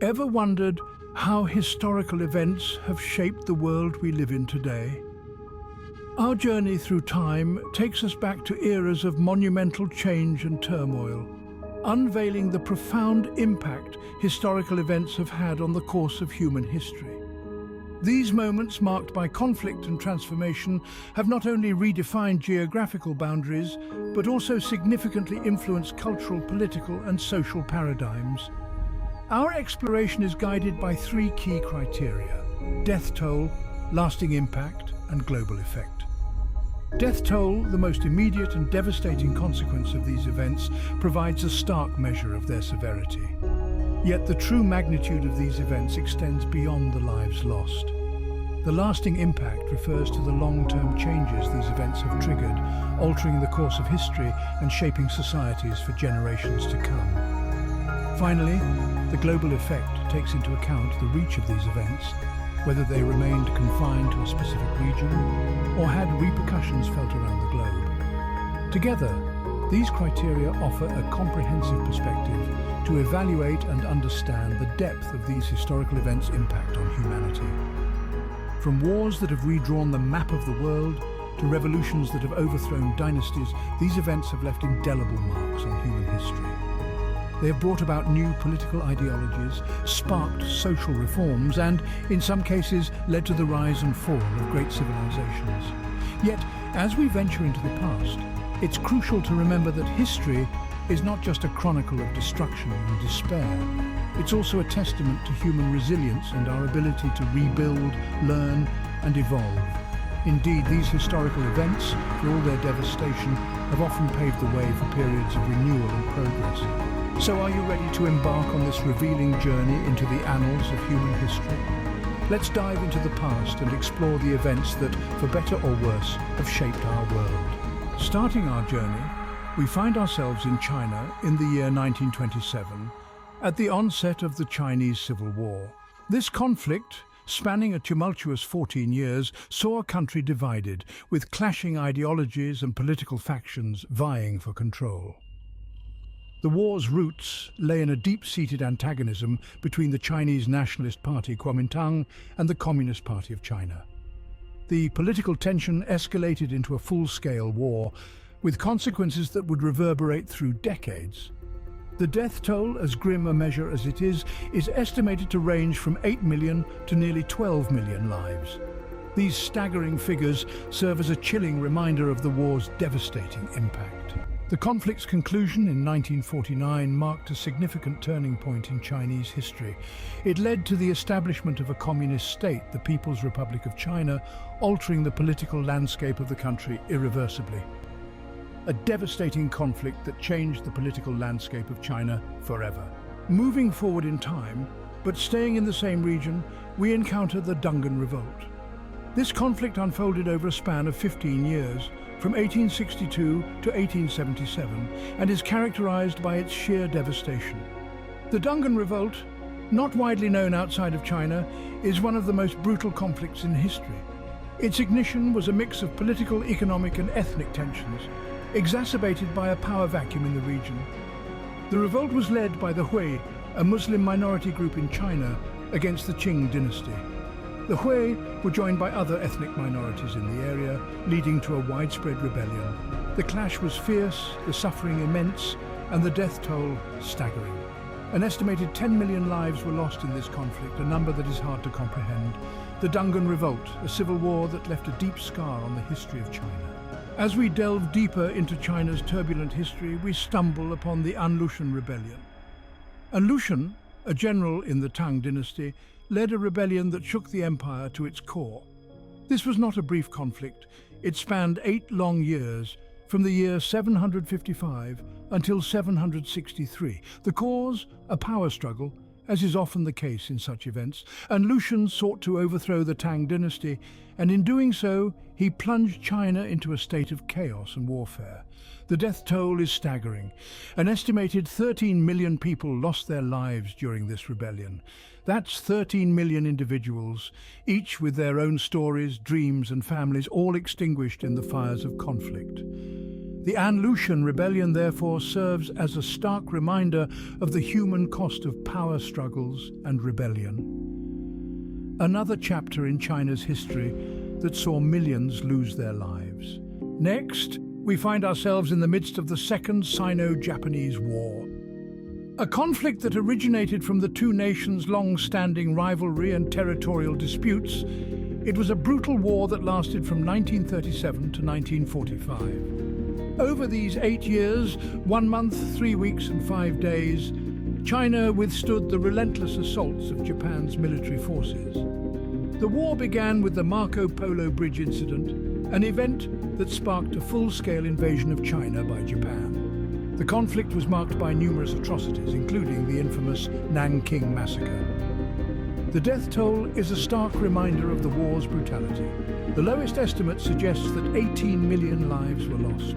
Ever wondered how historical events have shaped the world we live in today? Our journey through time takes us back to eras of monumental change and turmoil, unveiling the profound impact historical events have had on the course of human history. These moments, marked by conflict and transformation, have not only redefined geographical boundaries, but also significantly influenced cultural, political, and social paradigms. Our exploration is guided by three key criteria: death toll, lasting impact, and global effect. Death toll, the most immediate and devastating consequence of these events, provides a stark measure of their severity. Yet the true magnitude of these events extends beyond the lives lost. The lasting impact refers to the long-term changes these events have triggered, altering the course of history and shaping societies for generations to come. Finally, the global effect takes into account the reach of these events, whether they remained confined to a specific region or had repercussions felt around the globe. Together, these criteria offer a comprehensive perspective to evaluate and understand the depth of these historical events' impact on humanity. From wars that have redrawn the map of the world to revolutions that have overthrown dynasties, these events have left indelible marks on human history. They have brought about new political ideologies, sparked social reforms, and, in some cases, led to the rise and fall of great civilizations. Yet, as we venture into the past, it's crucial to remember that history is not just a chronicle of destruction and despair. It's also a testament to human resilience and our ability to rebuild, learn, and evolve. Indeed, these historical events, for all their devastation, have often paved the way for periods of renewal and progress. So are you ready to embark on this revealing journey into the annals of human history? Let's dive into the past and explore the events that, for better or worse, have shaped our world. Starting our journey, we find ourselves in China in the year 1927, at the onset of the Chinese Civil War. This conflict, spanning a tumultuous 14 years, saw a country divided, with clashing ideologies and political factions vying for control. The war's roots lay in a deep-seated antagonism between the Chinese Nationalist Party Kuomintang and the Communist Party of China. The political tension escalated into a full-scale war, with consequences that would reverberate through decades. The death toll, as grim a measure as it is estimated to range from 8 million to nearly 12 million lives. These staggering figures serve as a chilling reminder of the war's devastating impact. The conflict's conclusion in 1949 marked a significant turning point in Chinese history. It led to the establishment of a communist state, the People's Republic of China, altering the political landscape of the country irreversibly. A devastating conflict that changed the political landscape of China forever. Moving forward in time, but staying in the same region, we encounter the Dungan Revolt. This conflict unfolded over a span of 15 years, from 1862 to 1877, and is characterized by its sheer devastation. The Dungan Revolt, not widely known outside of China, is one of the most brutal conflicts in history. Its ignition was a mix of political, economic, and ethnic tensions, exacerbated by a power vacuum in the region. The revolt was led by the Hui, a Muslim minority group in China, against the Qing dynasty. The Hui were joined by other ethnic minorities in the area, leading to a widespread rebellion. The clash was fierce, the suffering immense, and the death toll staggering. An estimated 10 million lives were lost in this conflict, a number that is hard to comprehend. The Dungan Revolt, a civil war that left a deep scar on the history of China. As we delve deeper into China's turbulent history, we stumble upon the Lushan Rebellion. Lushan, a general in the Tang dynasty, led a rebellion that shook the empire to its core. This was not a brief conflict. It spanned 8 long years, from the year 755 until 763. The cause, a power struggle, as is often the case in such events, and Lushan sought to overthrow the Tang dynasty, and in doing so, he plunged China into a state of chaos and warfare. The death toll is staggering. An estimated 13 million people lost their lives during this rebellion. That's 13 million individuals, each with their own stories, dreams, and families, all extinguished in the fires of conflict. The Lushan Rebellion, therefore, serves as a stark reminder of the human cost of power struggles and rebellion. Another chapter in China's history that saw millions lose their lives. Next, we find ourselves in the midst of the Second Sino-Japanese War. A conflict that originated from the two nations' long-standing rivalry and territorial disputes. It was a brutal war that lasted from 1937 to 1945. Over these 8 years, 1 month, 3 weeks and 5 days, China withstood the relentless assaults of Japan's military forces. The war began with the Marco Polo Bridge incident, an event that sparked a full-scale invasion of China by Japan. The conflict was marked by numerous atrocities, including the infamous Nanking Massacre. The death toll is a stark reminder of the war's brutality. The lowest estimate suggests that 18 million lives were lost.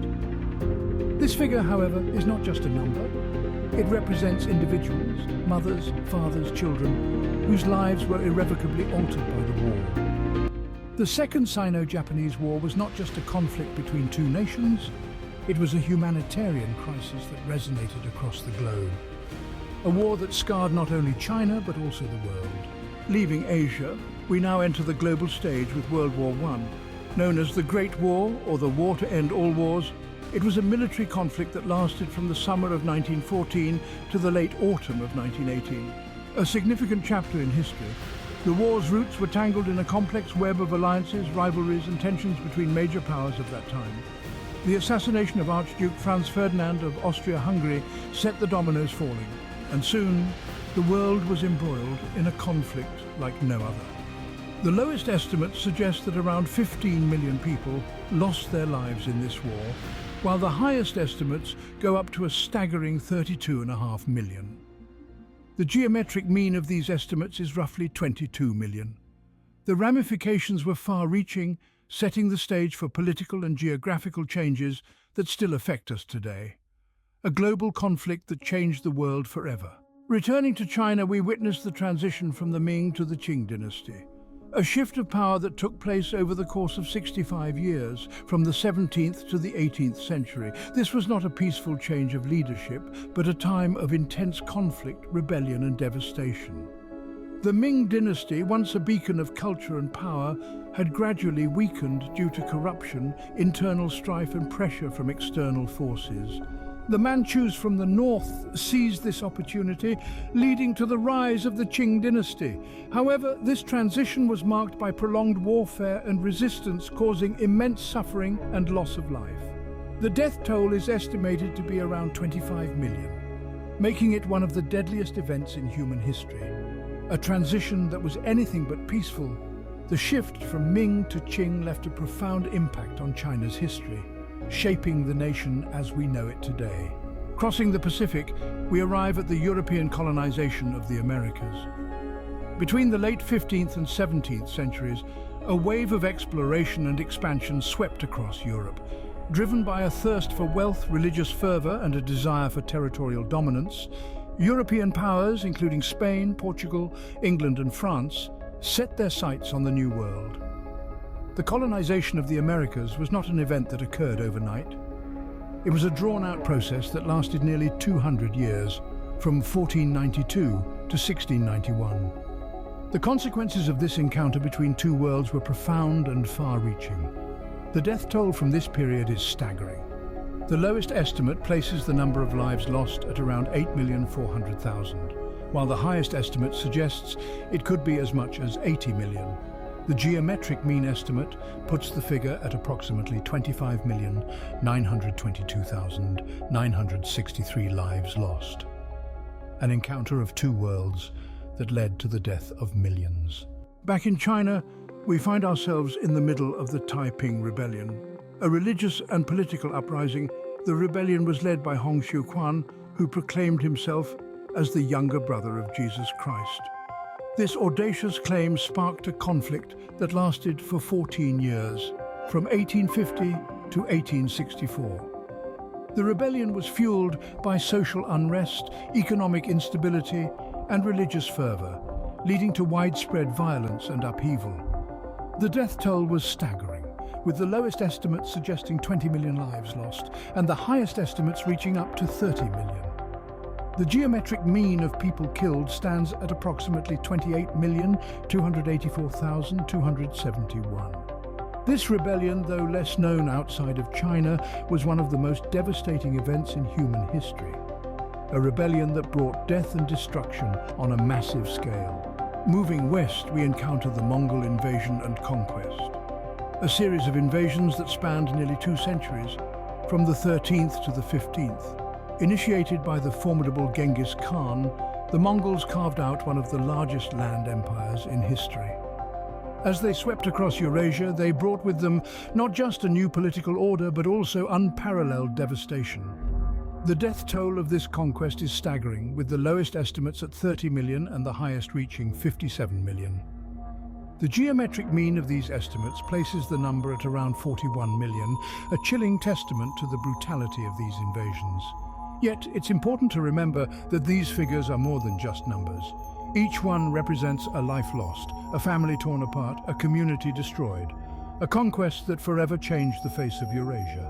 This figure, however, is not just a number. It represents individuals, mothers, fathers, children, whose lives were irrevocably altered by the war. The Second Sino-Japanese War was not just a conflict between two nations, it was a humanitarian crisis that resonated across the globe. A war that scarred not only China, but also the world. Leaving Asia, we now enter the global stage with World War I. Known as the Great War, or the War to End All Wars, it was a military conflict that lasted from the summer of 1914 to the late autumn of 1918. A significant chapter in history. The war's roots were tangled in a complex web of alliances, rivalries and tensions between major powers of that time. The assassination of Archduke Franz Ferdinand of Austria-Hungary set the dominoes falling, and soon the world was embroiled in a conflict like no other. The lowest estimates suggest that around 15 million people lost their lives in this war, while the highest estimates go up to a staggering 32.5 million. The geometric mean of these estimates is roughly 22 million. The ramifications were far-reaching, setting the stage for political and geographical changes that still affect us today. A global conflict that changed the world forever. Returning to China, we witnessed the transition from the Ming to the Qing dynasty. A shift of power that took place over the course of 65 years, from the 17th to the 18th century. This was not a peaceful change of leadership, but a time of intense conflict, rebellion and devastation. The Ming dynasty, once a beacon of culture and power, had gradually weakened due to corruption, internal strife and pressure from external forces. The Manchus from the north seized this opportunity, leading to the rise of the Qing dynasty. However, this transition was marked by prolonged warfare and resistance, causing immense suffering and loss of life. The death toll is estimated to be around 25 million, making it one of the deadliest events in human history. A transition that was anything but peaceful, the shift from Ming to Qing left a profound impact on China's history, shaping the nation as we know it today. Crossing the Pacific, we arrive at the European colonization of the Americas. Between the late 15th and 17th centuries, a wave of exploration and expansion swept across Europe. Driven by a thirst for wealth, religious fervor, and a desire for territorial dominance, European powers, including Spain, Portugal, England, and France, set their sights on the New World. The colonization of the Americas was not an event that occurred overnight. It was a drawn-out process that lasted nearly 200 years, from 1492 to 1691. The consequences of this encounter between two worlds were profound and far-reaching. The death toll from this period is staggering. The lowest estimate places the number of lives lost at around 8,400,000, while the highest estimate suggests it could be as much as 80 million. The geometric mean estimate puts the figure at approximately 25,922,963 lives lost. An encounter of two worlds that led to the death of millions. Back in China, we find ourselves in the middle of the Taiping Rebellion. A religious and political uprising, the rebellion was led by Hong Xiuquan, who proclaimed himself as the younger brother of Jesus Christ. This audacious claim sparked a conflict that lasted for 14 years, from 1850 to 1864. The rebellion was fueled by social unrest, economic instability, and religious fervor, leading to widespread violence and upheaval. The death toll was staggering, with the lowest estimates suggesting 20 million lives lost, and the highest estimates reaching up to 30 million. The geometric mean of people killed stands at approximately 28,284,271. This rebellion, though less known outside of China, was one of the most devastating events in human history. A rebellion that brought death and destruction on a massive scale. Moving west, we encounter the Mongol invasion and conquest. A series of invasions that spanned nearly 2 centuries, from the 13th to the 15th. Initiated by the formidable Genghis Khan, the Mongols carved out one of the largest land empires in history. As they swept across Eurasia, they brought with them not just a new political order, but also unparalleled devastation. The death toll of this conquest is staggering, with the lowest estimates at 30 million and the highest reaching 57 million. The geometric mean of these estimates places the number at around 41 million, a chilling testament to the brutality of these invasions. Yet, it's important to remember that these figures are more than just numbers. Each one represents a life lost, a family torn apart, a community destroyed, a conquest that forever changed the face of Eurasia.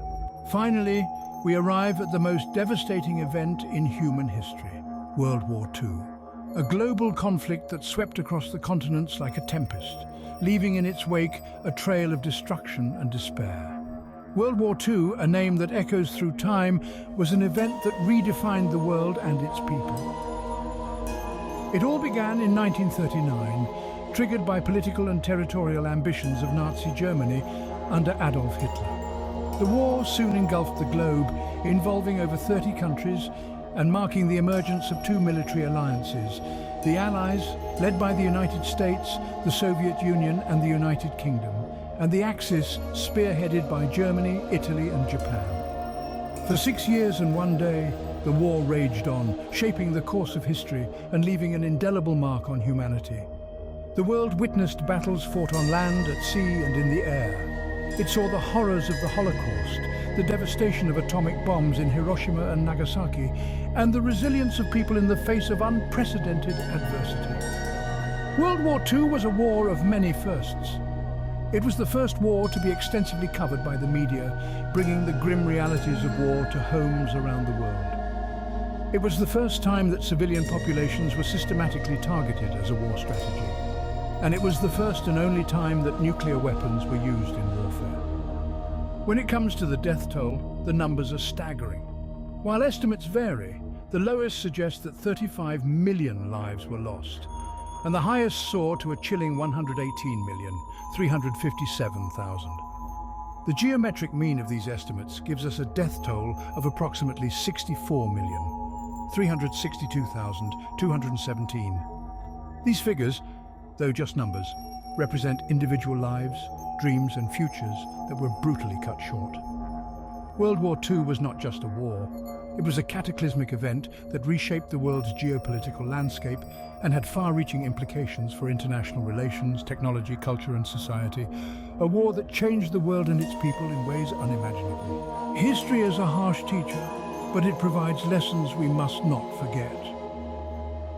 Finally, we arrive at the most devastating event in human history, World War II. A global conflict that swept across the continents like a tempest, leaving in its wake a trail of destruction and despair. World War II, a name that echoes through time, was an event that redefined the world and its people. It all began in 1939, triggered by political and territorial ambitions of Nazi Germany under Adolf Hitler. The war soon engulfed the globe, involving over 30 countries and marking the emergence of 2 military alliances: the Allies, led by the United States, the Soviet Union and the United Kingdom, and the Axis, spearheaded by Germany, Italy and Japan. For 6 years and 1 day, the war raged on, shaping the course of history and leaving an indelible mark on humanity. The world witnessed battles fought on land, at sea and in the air. It saw the horrors of the Holocaust, the devastation of atomic bombs in Hiroshima and Nagasaki, and the resilience of people in the face of unprecedented adversity. World War II was a war of many firsts. It was the first war to be extensively covered by the media, bringing the grim realities of war to homes around the world. It was the first time that civilian populations were systematically targeted as a war strategy. And it was the first and only time that nuclear weapons were used in warfare. When it comes to the death toll, the numbers are staggering. While estimates vary, the lowest suggest that 35 million lives were lost, and the highest soar to a chilling 118,357,000. The geometric mean of these estimates gives us a death toll of approximately 64,362,217. These figures, though just numbers, represent individual lives, dreams and futures that were brutally cut short. World War II was not just a war. It was a cataclysmic event that reshaped the world's geopolitical landscape and had far-reaching implications for international relations, technology, culture and society. A war that changed the world and its people in ways unimaginable. History is a harsh teacher, but it provides lessons we must not forget.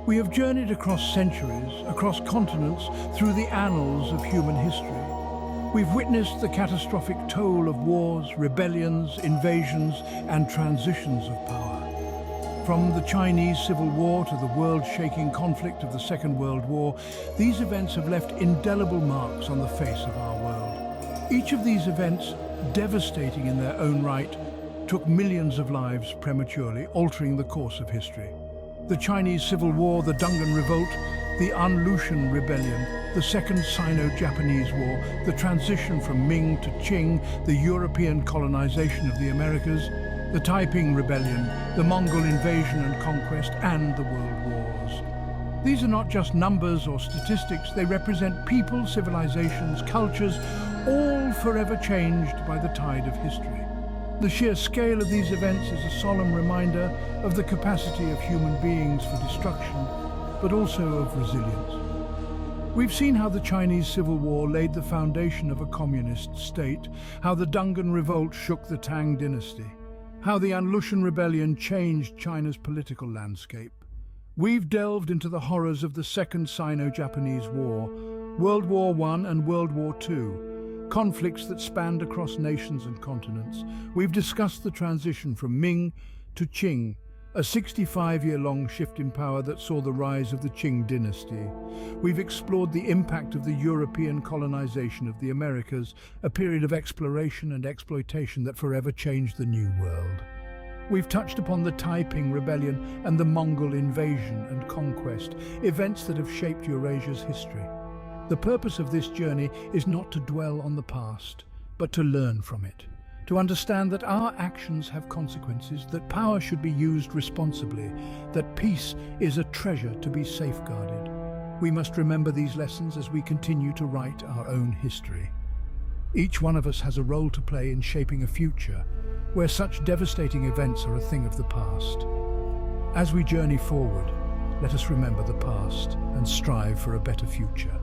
We have journeyed across centuries, across continents, through the annals of human history. We've witnessed the catastrophic toll of wars, rebellions, invasions, and transitions of power. From the Chinese Civil War to the world-shaking conflict of the Second World War, these events have left indelible marks on the face of our world. Each of these events, devastating in their own right, took millions of lives prematurely, altering the course of history. The Chinese Civil War, the Dungan Revolt, the Lushan Rebellion, the Second Sino-Japanese War, the transition from Ming to Qing, the European colonization of the Americas, the Taiping Rebellion, the Mongol invasion and conquest, and the world wars. These are not just numbers or statistics, they represent people, civilizations, cultures, all forever changed by the tide of history. The sheer scale of these events is a solemn reminder of the capacity of human beings for destruction, but also of resilience. We've seen how the Chinese Civil War laid the foundation of a communist state, how the Dungan Revolt shook the Tang dynasty, how the Lushan Rebellion changed China's political landscape. We've delved into the horrors of the Second Sino-Japanese War, World War I and World War II, conflicts that spanned across nations and continents. We've discussed the transition from Ming to Qing, a 65-year-long shift in power that saw the rise of the Qing dynasty. We've explored the impact of the European colonization of the Americas, a period of exploration and exploitation that forever changed the New World. We've touched upon the Taiping Rebellion and the Mongol invasion and conquest, events that have shaped Eurasia's history. The purpose of this journey is not to dwell on the past, but to learn from it. To understand that our actions have consequences, that power should be used responsibly, that peace is a treasure to be safeguarded. We must remember these lessons as we continue to write our own history. Each one of us has a role to play in shaping a future where such devastating events are a thing of the past. As we journey forward, let us remember the past and strive for a better future.